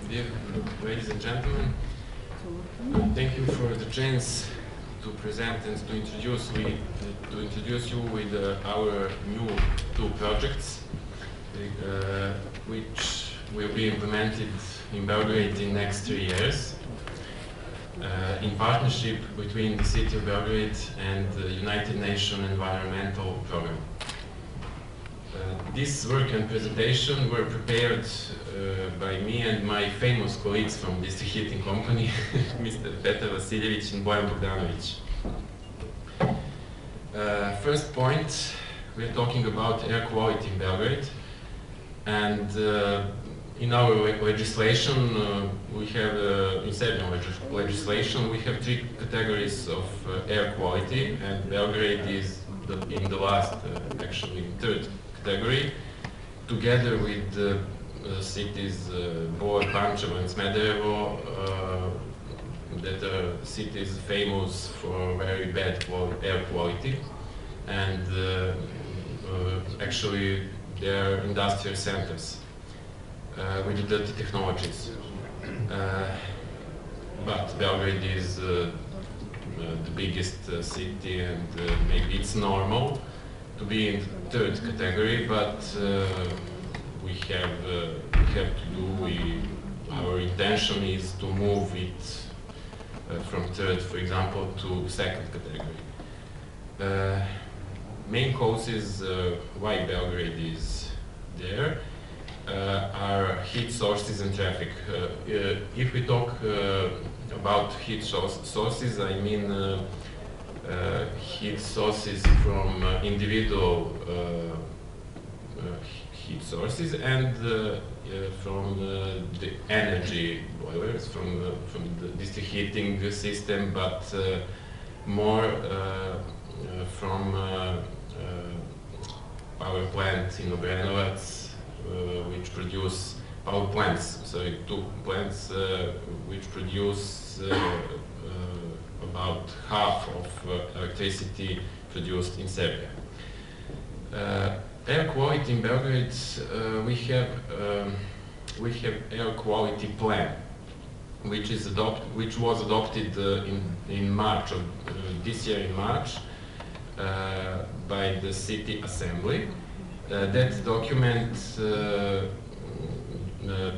Dear ladies and gentlemen, thank you for the chance to present and to introduce you with our new two projects, which will be implemented in Belgrade in next 3 years, in partnership between the City of Belgrade and the United Nations Environmental Programme. This work and presentation were prepared by me and my famous colleagues from district heating company, Mr. Petar and Bojan. First point, we are talking about air quality in Belgrade, and in our legislation, we have, in Serbian legislation, we have 3 categories of air quality, and Belgrade is in the last, actually, 3rd category, together with the cities Bojan, Pančevo and Smederevo, that are cities famous for very bad air quality, and actually they are industrial centers with dirty technologies. But Belgrade is the biggest city, and maybe it's normal to be in the 3rd category, but we have to do. Our intention is to move it from 3rd, for example, to 2nd category. Main causes why Belgrade is there are heat sources and traffic. If we talk about heat sources, I mean heat sources from individual heat sources and from the energy boilers, from the district heating system, but more from power plant in Obrenovac, which produce power plants, sorry, 2 plants which produce about half of electricity produced in Serbia. Air quality in Belgrade, we have air quality plan, which was adopted in March of this year, in March, by the City Assembly. That document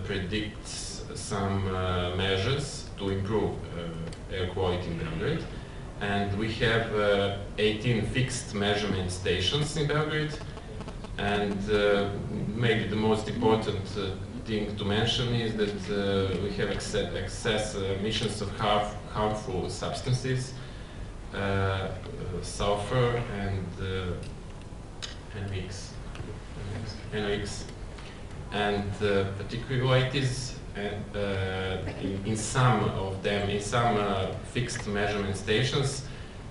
predicts some measures to improve air quality in Belgrade, and we have 18 fixed measurement stations in Belgrade, and maybe the most important thing to mention is that we have excess emissions of harmful substances, sulfur and NOx, and particularities. In some of them, in some fixed measurement stations,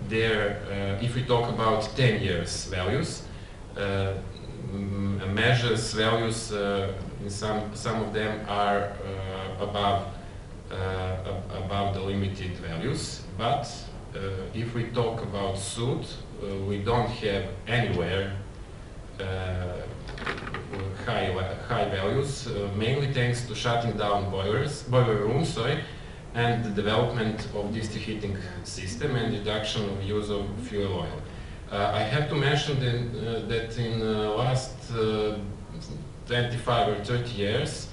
there, if we talk about 10 years values, measures values in some of them are above the limited values. But if we talk about soot, we don't have anywhere high values, mainly thanks to shutting down boiler rooms, and the development of district heating system and reduction of use of fuel oil. I have to mention that in the last 25 or 30 years,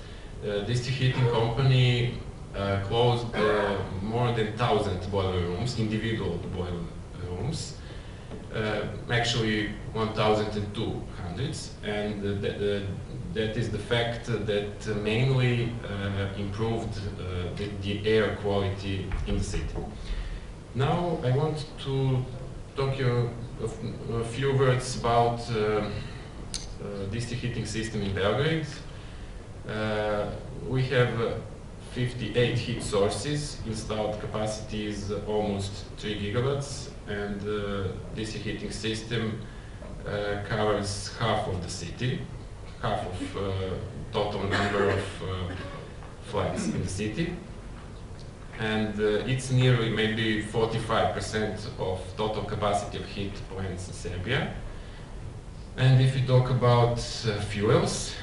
district heating company closed more than 1,000 boiler rooms, individual boiler rooms, actually 1,200, and that is the fact that mainly improved the air quality in the city. Now I want to talk you a few words about district heating system in Belgrade. We have 58 heat sources, installed capacity is almost 3 gigawatts, and district heating system covers half of the city, half of total number of flats in the city, and it's nearly maybe 45% of total capacity of heat plants in Serbia. And if we talk about fuels,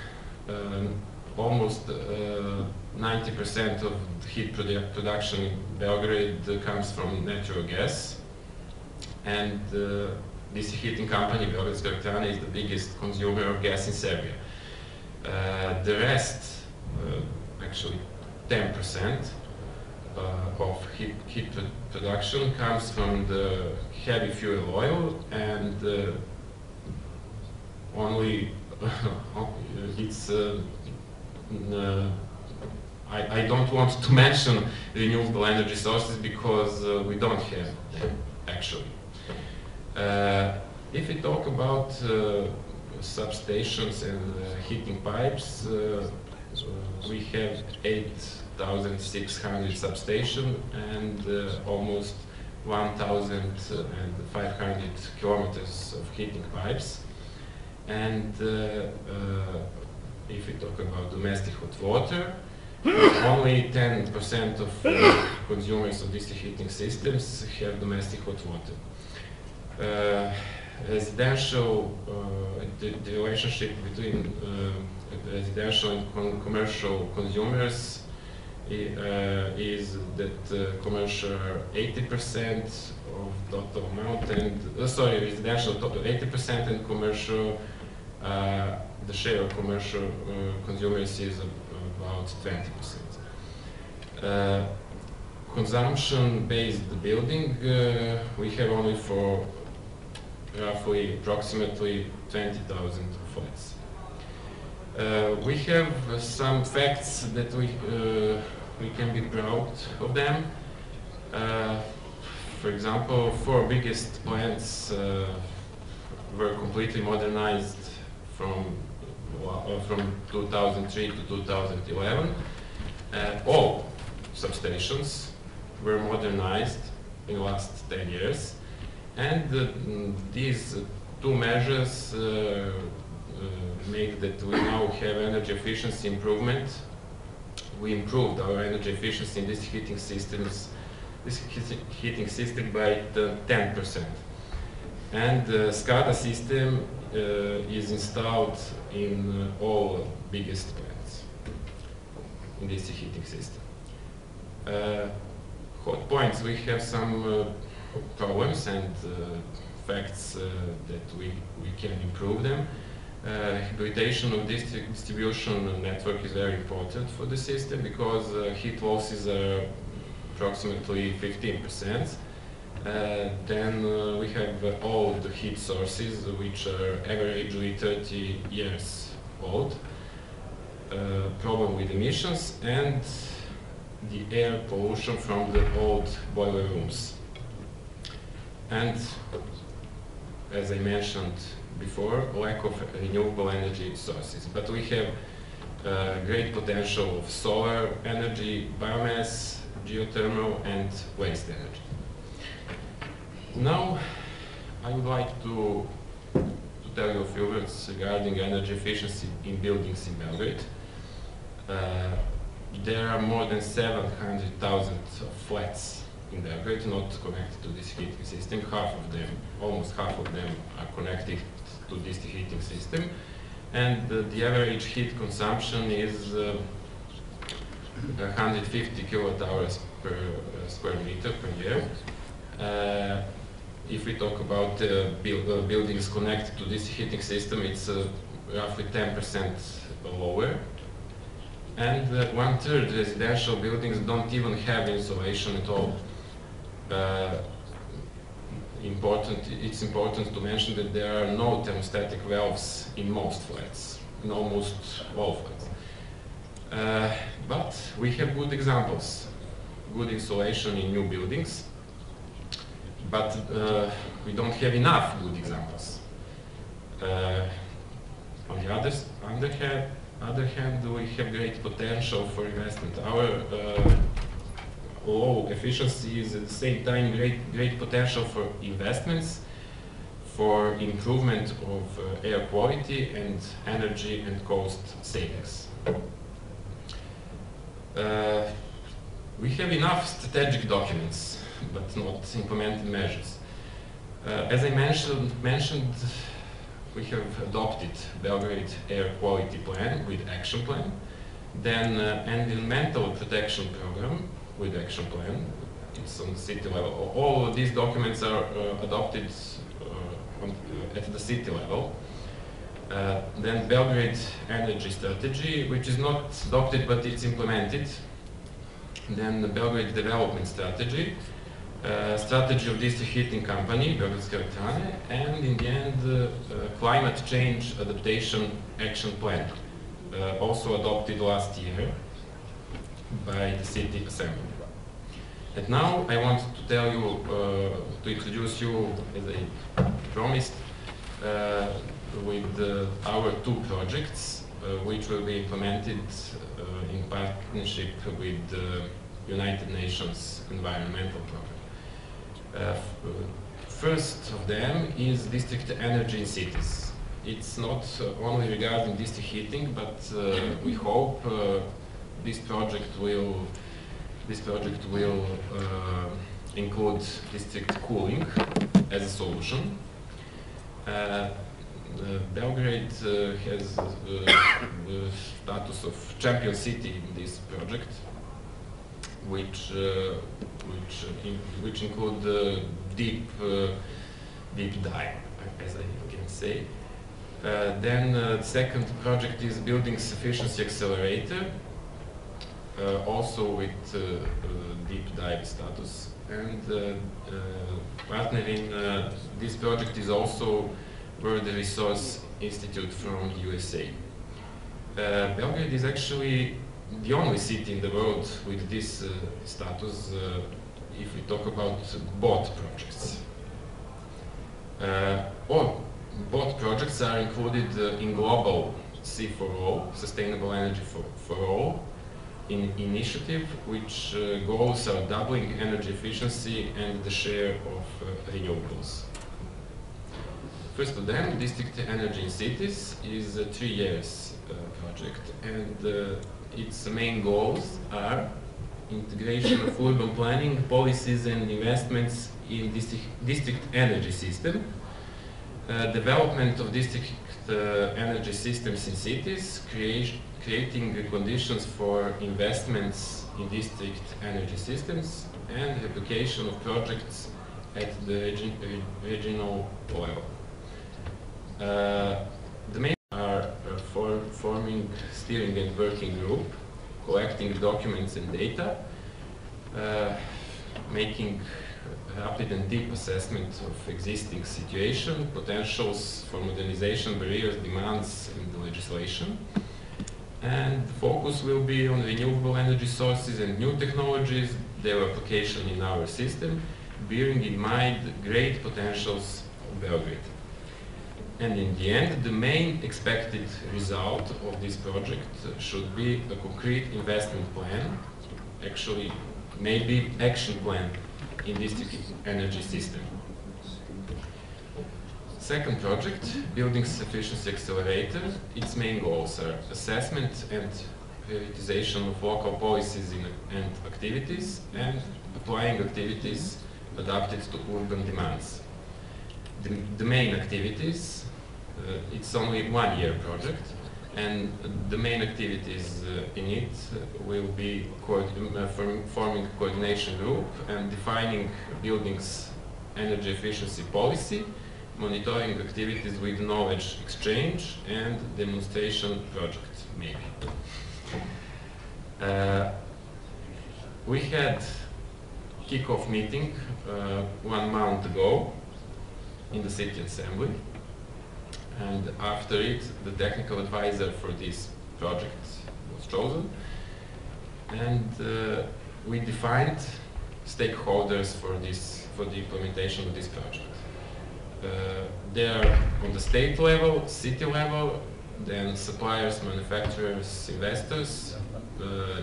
almost 90% 90% of heat production in Belgrade comes from natural gas, and this heating company, Beogradske elektrane, is the biggest consumer of gas in Serbia. The rest, actually 10% of heat production comes from the heavy fuel oil, and only it's I don't want to mention renewable energy sources because we don't have them, actually. If we talk about substations and heating pipes, we have 8,600 substations and almost 1,500 kilometers of heating pipes. And if we talk about domestic hot water, only 10% of consumers of district heating systems have domestic hot water. Residential, the relationship between residential and commercial consumers is that commercial 80% of total amount, and residential total 80% and commercial, the share of commercial consumers is about 20%. Consumption-based building, we have only for roughly approximately 20,000 flats. We have some facts that we can be proud of them. For example, 4 biggest plants were completely modernized from 2003 to 2011. All substations were modernized in the last 10 years. And these 2 measures make that we now have energy efficiency improvement. We improved our energy efficiency in this heating system by 10%. And the SCADA system is installed in all biggest plants in this heating system. Hot points, we have some problems and facts that we can improve them. Rehabilitation of distribution network is very important for the system because heat losses are approximately 15%. Then we have all the heat sources which are averagely 30 years old. Problem with emissions and the air pollution from the old boiler rooms. And as I mentioned before, lack of renewable energy sources. But we have great potential of solar energy, biomass, geothermal, and waste energy. Now, I would like to tell you a few words regarding energy efficiency in buildings in Belgrade. There are more than 700,000 flats in Belgrade not connected to this heating system. Half of them, almost half of them, are connected to this heating system. And the average heat consumption is 150 kilowatt hours per square meter per year. If we talk about buildings connected to this heating system, it's roughly 10% lower. And 1/3 residential buildings don't even have insulation at all. It's important to mention that there are no thermostatic valves in most flats, in almost all flats. But we have good examples, good insulation in new buildings, but we don't have enough good examples. On the other hand, we have great potential for investment. Our low efficiency is at the same time great potential for investments, for improvement of air quality and energy and cost savings. We have enough strategic documents, but not implemented measures. As I mentioned, we have adopted Belgrade Air Quality Plan with action plan. Then environmental protection program with action plan. It's on the city level. All of these documents are adopted at the city level. Then Belgrade energy strategy, which is not adopted but it's implemented. Then the Belgrade development strategy, strategy of district heating company, Beogradske elektrane, and in the end, climate change adaptation action plan, also adopted last year by the city assembly. And now I want to tell you, to introduce you, as I promised, with our two projects, which will be implemented in partnership with the United Nations Environmental Program. First of them is district energy in cities. It's not only regarding district heating, but we hope this project will include district cooling as a solution. Belgrade has the status of champion city in this project, which include deep dive, as I can say. Then the second project is building sufficiency accelerator, also with deep dive status. And partner in this project is also World Resource Institute from USA. Belgrade is actually the only city in the world with this status if we talk about both projects. Both projects are included in global C4O, Sustainable Energy for All, initiative, which goals are doubling energy efficiency and the share of renewables. First of them, District Energy in Cities, is a 3 years project, and its main goals are integration of urban planning, policies and investments in district energy system, development of district energy systems in cities, creating conditions for investments in district energy systems, and replication of projects at the regional level. The main are forming steering and working group, collecting documents and data, making rapid and deep assessment of existing situation, potentials for modernization, barriers, demands, and legislation. And the focus will be on renewable energy sources and new technologies, their application in our system, bearing in mind great potentials of Belgrade. And in the end, the main expected result of this project should be a concrete investment plan, actually maybe action plan in district energy system. Second project, Building Sufficiency Accelerator, its main goals are assessment and prioritization of local policies and activities, and applying activities adapted to urban demands. The main activities, it's only 1 year project, and the main activities in it will be forming a coordination group and defining buildings energy efficiency policy, monitoring activities with knowledge exchange, and demonstration project, maybe. We had kick-off meeting 1 month ago in the city assembly, and after it the technical advisor for this project was chosen, and we defined stakeholders for the implementation of this project. They are on the state level, city level, then suppliers, manufacturers, investors,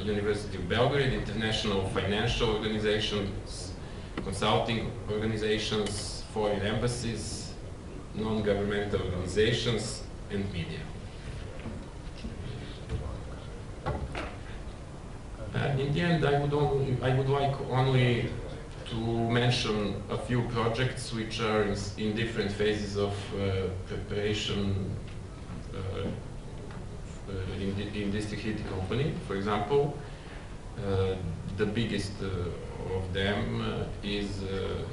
University of Belgrade, international financial organizations, consulting organizations, foreign embassies, non-governmental organizations, and media. In the end, I would like only to mention a few projects which are in different phases of preparation in district heating company. For example, the biggest of them is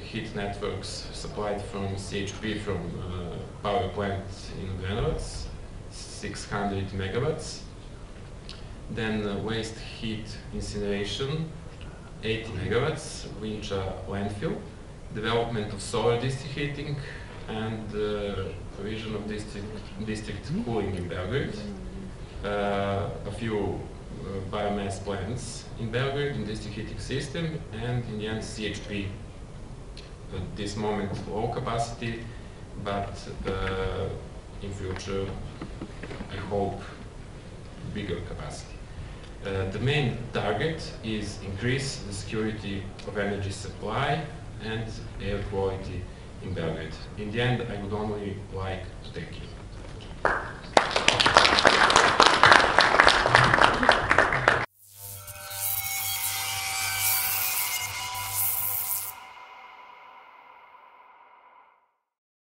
heat networks supplied from CHP from power plant in Grenovac, 600 megawatts. Then waste heat incineration, 80 megawatts, Vincha landfill, development of solar district heating, and provision of district cooling in Belgrade. A few biomass plants in Belgrade in district heating system, and in the end CHP. At this moment low capacity, but in future I hope bigger capacity. The main target is increase the security of energy supply and air quality in Belgrade. In the end, I would only like to thank you.